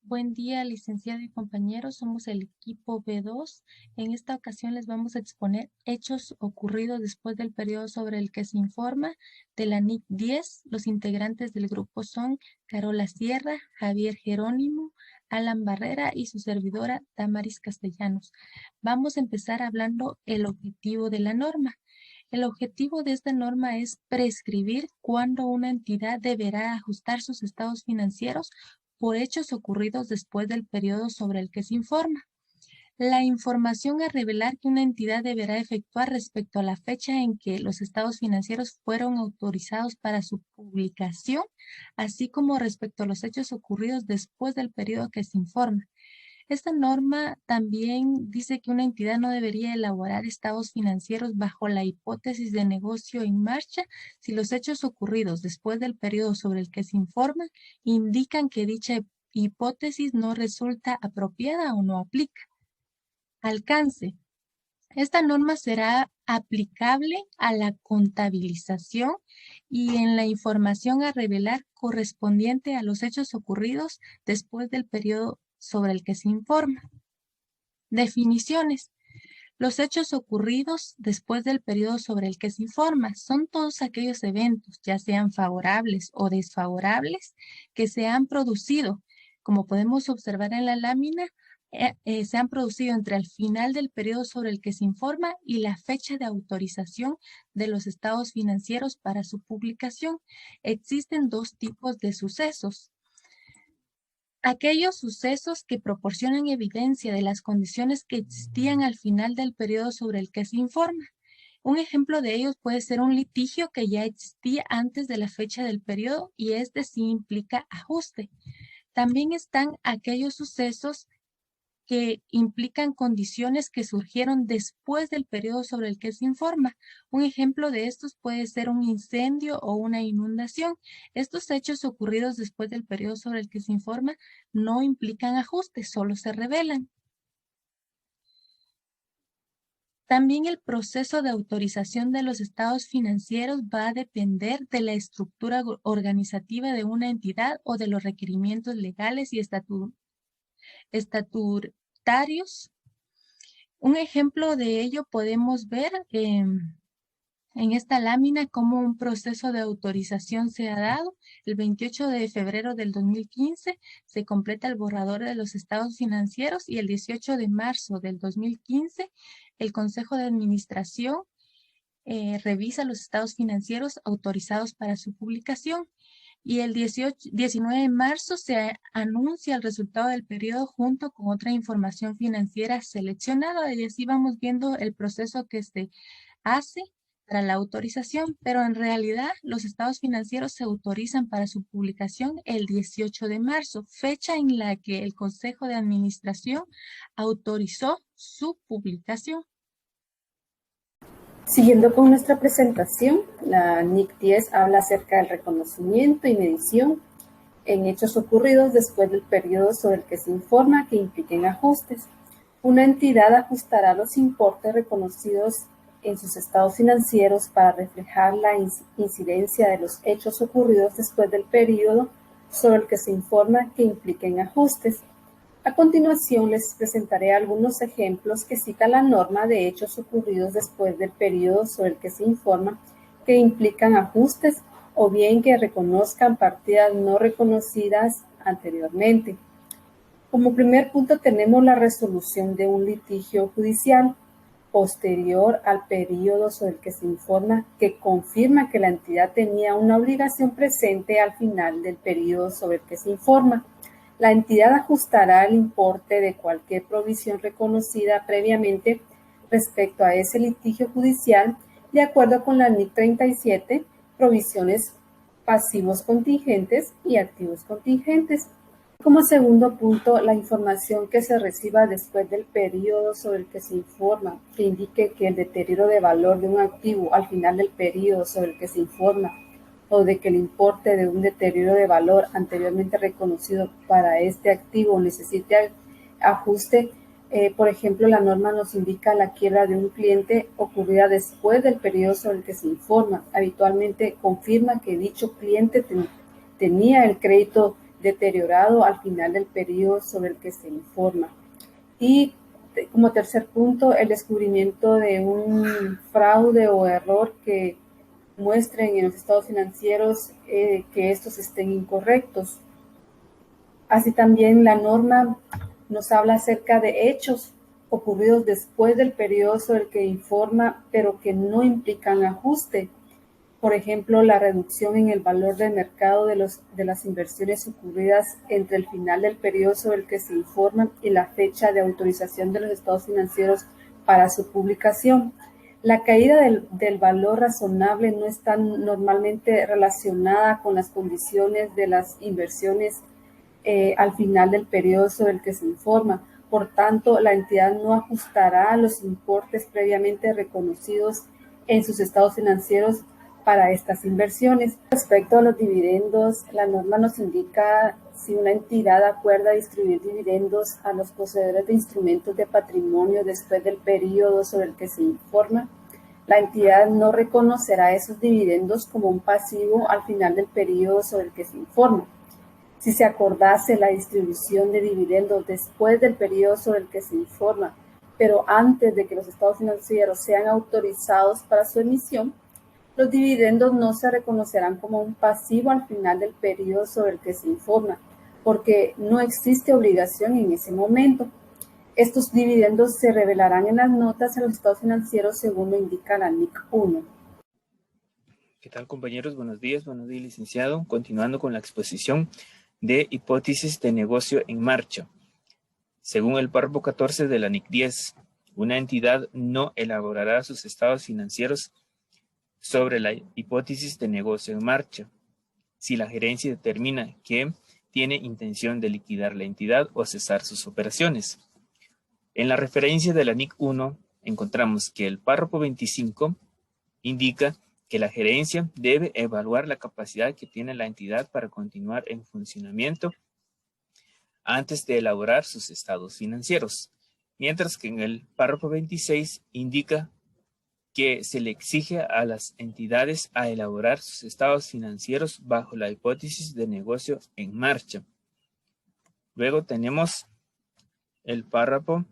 Buen día, licenciado y compañeros. Somos el equipo B2. En esta ocasión les vamos a exponer hechos ocurridos después del periodo sobre el que se informa de la NIC 10. Los integrantes del grupo son Carola Sierra, Javier Jerónimo, Alan Barrera y su servidora Damaris Castellanos. Vamos a empezar hablando el objetivo de la norma. El objetivo de esta norma es prescribir cuándo una entidad deberá ajustar sus estados financieros por hechos ocurridos después del periodo sobre el que se informa. La información a revelar que una entidad deberá efectuar respecto a la fecha en que los estados financieros fueron autorizados para su publicación, así como respecto a los hechos ocurridos después del periodo que se informa. Esta norma también dice que una entidad no debería elaborar estados financieros bajo la hipótesis de negocio en marcha si los hechos ocurridos después del periodo sobre el que se informa indican que dicha hipótesis no resulta apropiada o no aplica. Alcance. Esta norma será aplicable a la contabilización y en la información a revelar correspondiente a los hechos ocurridos después del periodo sobre el que se informa. Definiciones. Los hechos ocurridos después del periodo sobre el que se informa son todos aquellos eventos, ya sean favorables o desfavorables, que se han producido, como podemos observar en la lámina, se han producido entre el final del periodo sobre el que se informa y la fecha de autorización de los estados financieros para su publicación. Existen dos tipos de sucesos. Aquellos sucesos que proporcionan evidencia de las condiciones que existían al final del periodo sobre el que se informa. Un ejemplo de ellos puede ser un litigio que ya existía antes de la fecha del periodo y este sí implica ajuste. También están aquellos sucesos que implican condiciones que surgieron después del periodo sobre el que se informa. Un ejemplo de estos puede ser un incendio o una inundación. Estos hechos ocurridos después del periodo sobre el que se informa no implican ajustes, solo se revelan. También el proceso de autorización de los estados financieros va a depender de la estructura organizativa de una entidad o de los requerimientos legales y estatutarios. Un ejemplo de ello podemos ver en esta lámina cómo un proceso de autorización se ha dado. El 28 de febrero del 2015 se completa el borrador de los estados financieros y el 18 de marzo del 2015 el Consejo de Administración revisa los estados financieros autorizados para su publicación. Y el 19 de marzo se anuncia el resultado del periodo junto con otra información financiera seleccionada y así vamos viendo el proceso que se hace para la autorización, pero en realidad los estados financieros se autorizan para su publicación el 18 de marzo, fecha en la que el Consejo de Administración autorizó su publicación. Siguiendo con nuestra presentación, la NIC 10 habla acerca del reconocimiento y medición en hechos ocurridos después del periodo sobre el que se informa que impliquen ajustes. Una entidad ajustará los importes reconocidos en sus estados financieros para reflejar la incidencia de los hechos ocurridos después del periodo sobre el que se informa que impliquen ajustes. A continuación les presentaré algunos ejemplos que cita la norma de hechos ocurridos después del periodo sobre el que se informa que implican ajustes o bien que reconozcan partidas no reconocidas anteriormente. Como primer punto tenemos la resolución de un litigio judicial posterior al periodo sobre el que se informa que confirma que la entidad tenía una obligación presente al final del periodo sobre el que se informa. La entidad ajustará el importe de cualquier provisión reconocida previamente respecto a ese litigio judicial de acuerdo con la NIC 37, provisiones pasivos contingentes y activos contingentes. Como segundo punto, la información que se reciba después del periodo sobre el que se informa, que indique que el deterioro de valor de un activo al final del periodo sobre el que se informa o de que el importe de un deterioro de valor anteriormente reconocido para este activo necesite ajuste. Por ejemplo, la norma nos indica la quiebra de un cliente ocurrida después del periodo sobre el que se informa. Habitualmente confirma que dicho cliente tenía el crédito deteriorado al final del periodo sobre el que se informa. Y como tercer punto, el descubrimiento de un fraude o error que muestren en los estados financieros que estos estén incorrectos. Así también la norma nos habla acerca de hechos ocurridos después del periodo sobre el que informa, pero que no implican ajuste. Por ejemplo, la reducción en el valor de mercado de las inversiones ocurridas entre el final del periodo sobre el que se informa y la fecha de autorización de los estados financieros para su publicación. La caída del valor razonable no está normalmente relacionada con las condiciones de las inversiones al final del periodo sobre el que se informa. Por tanto, la entidad no ajustará los importes previamente reconocidos en sus estados financieros para estas inversiones. Respecto a los dividendos, la norma nos indica si una entidad acuerda distribuir dividendos a los poseedores de instrumentos de patrimonio después del periodo sobre el que se informa. La entidad no reconocerá esos dividendos como un pasivo al final del periodo sobre el que se informa. Si se acordase la distribución de dividendos después del periodo sobre el que se informa, pero antes de que los estados financieros sean autorizados para su emisión, los dividendos no se reconocerán como un pasivo al final del periodo sobre el que se informa, porque no existe obligación en ese momento. Estos dividendos se revelarán en las notas a los estados financieros según lo indica la NIC 1. ¿Qué tal, compañeros? Buenos días, licenciado. Continuando con la exposición de hipótesis de negocio en marcha. Según el párrafo 14 de la NIC 10, una entidad no elaborará sus estados financieros sobre la hipótesis de negocio en marcha si la gerencia determina que tiene intención de liquidar la entidad o cesar sus operaciones. En la referencia de la NIC 1 encontramos que el párrafo 25 indica que la gerencia debe evaluar la capacidad que tiene la entidad para continuar en funcionamiento antes de elaborar sus estados financieros, mientras que en el párrafo 26 indica que se le exige a las entidades a elaborar sus estados financieros bajo la hipótesis de negocio en marcha. Luego tenemos el párrafo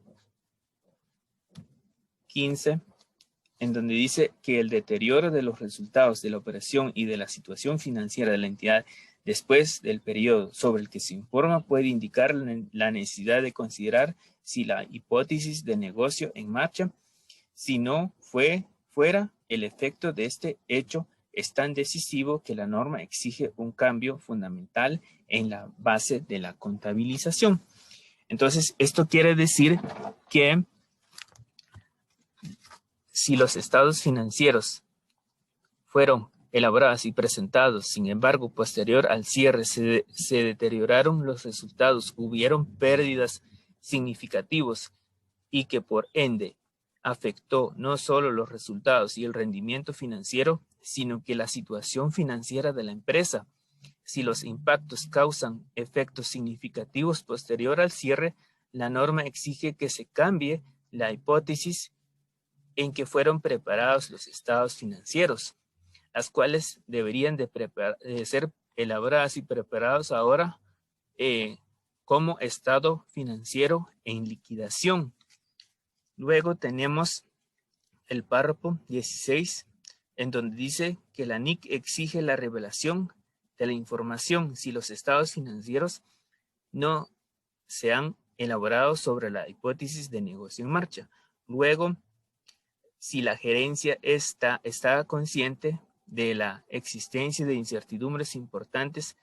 15, en donde dice que el deterioro de los resultados de la operación y de la situación financiera de la entidad después del periodo sobre el que se informa puede indicar la necesidad de considerar si la hipótesis de negocio en marcha, si no fuera el efecto de este hecho es tan decisivo que la norma exige un cambio fundamental en la base de la contabilización. Entonces, esto quiere decir que si los estados financieros fueron elaborados y presentados, sin embargo, posterior al cierre se deterioraron los resultados, hubieron pérdidas significativas y que por ende afectó no solo los resultados y el rendimiento financiero, sino que la situación financiera de la empresa. Si los impactos causan efectos significativos posterior al cierre, la norma exige que se cambie la hipótesis en que fueron preparados los estados financieros, las cuales deberían de ser elaboradas y preparados ahora como estado financiero en liquidación. Luego tenemos el párrafo 16, en donde dice que la NIC exige la revelación de la información si los estados financieros no se han elaborado sobre la hipótesis de negocio en marcha. Luego, si la gerencia está consciente de la existencia de incertidumbres importantes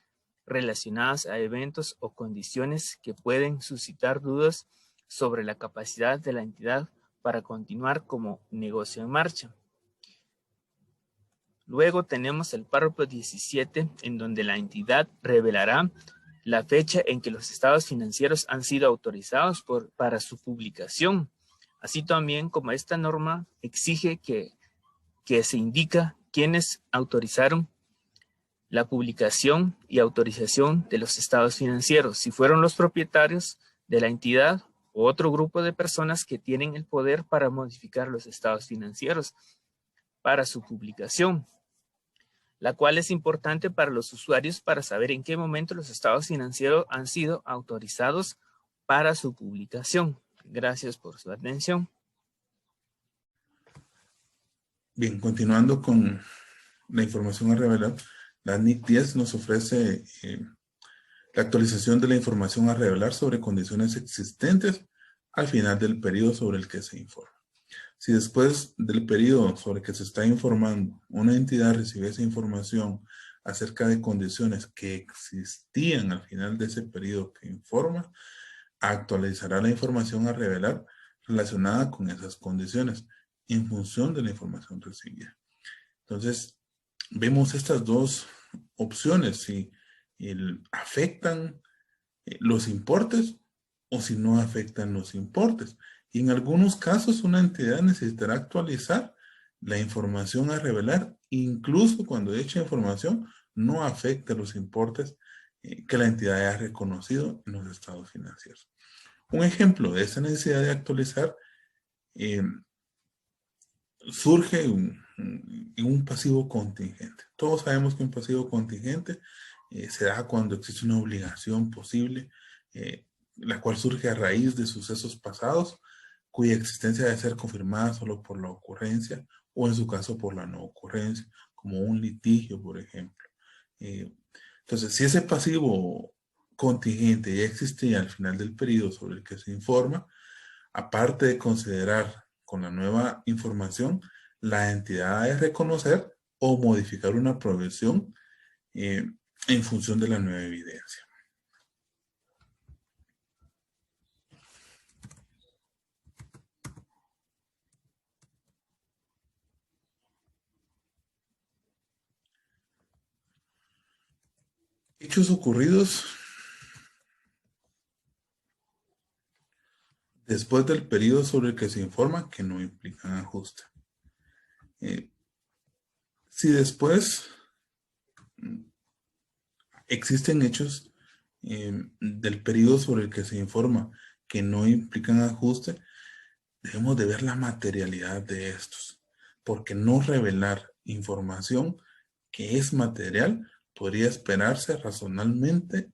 relacionadas a eventos o condiciones que pueden suscitar dudas sobre la capacidad de la entidad para continuar como negocio en marcha. Luego tenemos el párrafo 17, en donde la entidad revelará la fecha en que los estados financieros han sido autorizados para su publicación, así también como esta norma exige que se indica quiénes autorizaron la publicación y autorización de los estados financieros, si fueron los propietarios de la entidad o otro grupo de personas que tienen el poder para modificar los estados financieros para su publicación. la cual es importante para los usuarios para saber en qué momento los estados financieros han sido autorizados para su publicación. Gracias por su atención. Bien, continuando con la información a revelar, la NIC 10 nos ofrece la actualización de la información a revelar sobre condiciones existentes al final del periodo sobre el que se informa. Si después del periodo sobre el que se está informando, una entidad recibe esa información acerca de condiciones que existían al final de ese periodo que informa, actualizará la información a revelar relacionada con esas condiciones en función de la información recibida. Entonces, vemos estas dos opciones, si afectan los importes o si no afectan los importes. Y en algunos casos una entidad necesitará actualizar la información a revelar, incluso cuando dicha información no afecte los importes que la entidad haya reconocido en los estados financieros. Un ejemplo de esa necesidad de actualizar surge en un pasivo contingente. Todos sabemos que un pasivo contingente se da cuando existe una obligación posible, la cual surge a raíz de sucesos pasados, cuya existencia debe ser confirmada solo por la ocurrencia o en su caso por la no ocurrencia, como un litigio, por ejemplo. Entonces, si ese pasivo contingente ya existía al final del periodo sobre el que se informa, aparte de considerar con la nueva información, la entidad debe reconocer o modificar una provisión en función de la nueva evidencia. Hechos ocurridos después del periodo sobre el que se informa que no implican ajuste. Si después existen hechos del periodo sobre el que se informa que no implican ajuste, debemos de ver la materialidad de estos, porque no revelar información que es material podría esperarse razonablemente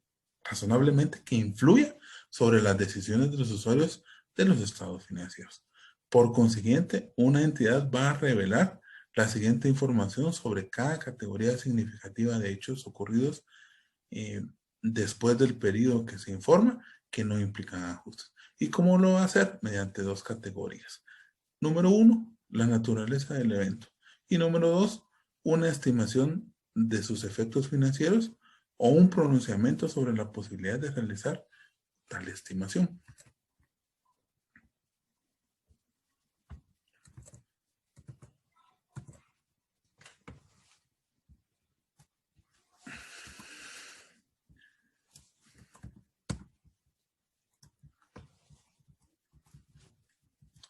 que influya sobre las decisiones de los usuarios de los estados financieros. Por consiguiente, una entidad va a revelar la siguiente información sobre cada categoría significativa de hechos ocurridos después del periodo que se informa que no implican ajustes. ¿Y cómo lo va a hacer? Mediante dos categorías. Número 1, la naturaleza del evento. Y número 2, una estimación de sus efectos financieros o un pronunciamiento sobre la posibilidad de realizar tal estimación.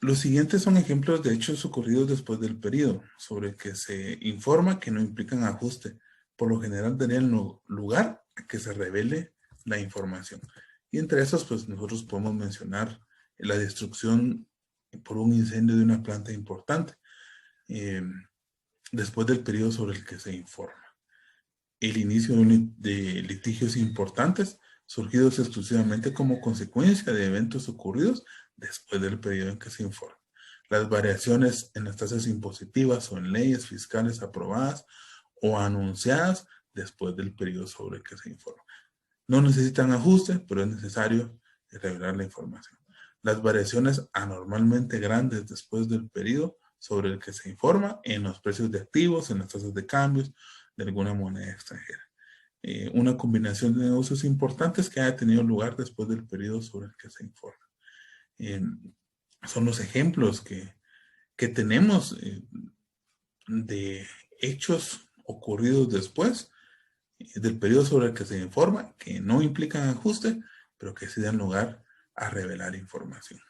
Los siguientes son ejemplos de hechos ocurridos después del periodo, sobre el que se informa que no implican ajuste. Por lo general darían lugar a que se revele la información. Y entre esos, pues nosotros podemos mencionar la destrucción por un incendio de una planta importante, después del periodo sobre el que se informa. El inicio de litigios importantes, surgidos exclusivamente como consecuencia de eventos ocurridos después del periodo en que se informa. Las variaciones en las tasas impositivas o en leyes fiscales aprobadas o anunciadas después del periodo sobre el que se informa. No necesitan ajuste, pero es necesario revelar la información. Las variaciones anormalmente grandes después del periodo sobre el que se informa en los precios de activos, en las tasas de cambios de alguna moneda extranjera. Una combinación de negocios importantes que haya tenido lugar después del periodo sobre el que se informa. Son los ejemplos que tenemos de hechos ocurridos después del periodo sobre el que se informa, que no implican ajuste, pero que sí dan lugar a revelar información.